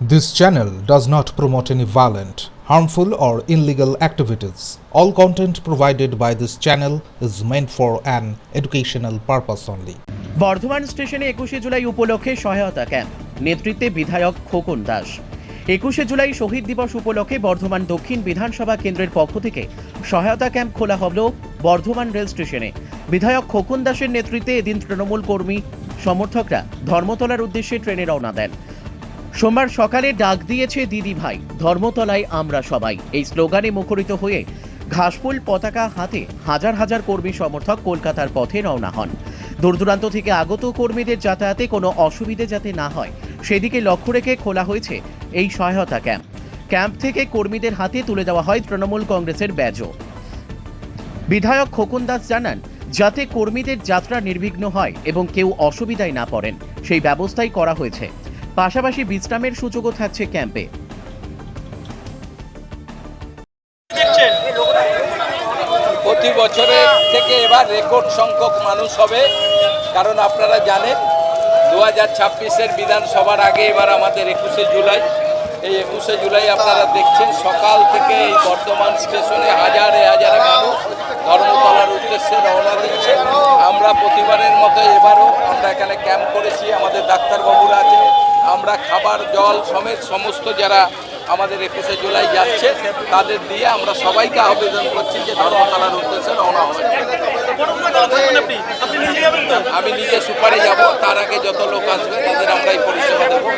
This channel does not promote any violent, harmful, or illegal activities. All content provided by this channel is meant for an educational purpose only. Bardhaman স্টেশনে 21শে জুলাই উপলক্ষে সহায়তা camp, নেতৃত্বে বিধায়ক খোকন দাস। 21শে জুলাই শহীদ দিবস উপলক্ষে বর্ধমান দক্ষিণ বিধানসভা কেন্দ্রের পক্ষ থেকে সহায়তা ক্যাম্প খোলা হলো বর্ধমান রেল স্টেশনে। বিধায়ক খোকন দাসের নেতৃত্বে এদিন তৃণমূল কর্মী সমর্থকরা ধর্মতলার উদ্দেশ্যে ট্রেনে রওনা দেন। সোমবার সকালে ডাক দিয়েছে দিদি ভাই, ধর্মতলায় আমরা সবাই, এই স্লোগানে মুখরিত হয়ে ঘাসফুল পতাকা হাতে হাজার হাজার কর্মী সমর্থক কলকাতার পথে রওনা হন। দূর দূরান্ত থেকে আগত কর্মীদের যাতায়াতে কোনো অসুবিধে যাতে না হয় সেদিকে লক্ষ্য রেখে খোলা হয়েছে এই সহায়তা ক্যাম্প। ক্যাম্প থেকে কর্মীদের হাতে তুলে দেওয়া হয় তৃণমূল কংগ্রেসের ব্যাজও। বিধায়ক খোকন দাস জানান, যাতে কর্মীদের যাত্রা নির্বিঘ্ন হয় এবং কেউ অসুবিধায় না পড়েন সেই ব্যবস্থাই করা হয়েছে। পাশাপাশি বিশ্রামের সুযোগও থাকছে ক্যাম্পে। প্রতি বছরের থেকে এবার রেকর্ড সংখ্যক মানুষ হবে, কারণ আপনারা জানেন 2026-এর বিধানসভার আগে এবার আমাদের 21শে জুলাই। এই 21শে জুলাই আপনারা দেখছেন সকাল থেকে এই বর্ধমান স্টেশনে হাজারে হাজারে মানুষ ধর্মতলার উদ্দেশ্যে রওনা দিচ্ছে। আমরা প্রতিবারের মতো এবারও আমরা এখানে ক্যাম্প করেছি, আমাদের ডাক্তারবাবুরা আছে, আমরা খাবার জল সমেত সমস্ত যারা আমাদের 21শে জুলাই যাচ্ছে তাদের দিয়ে আমরা সবাইকে আবেদন করছি যে ধর্মতলার উদ্দেশ্যে রওনা হবে। আমি নিজে সুপারে যাব, তার আগে যত লোক আসবে তাদের আমরা এই পরিষেবা দেবো।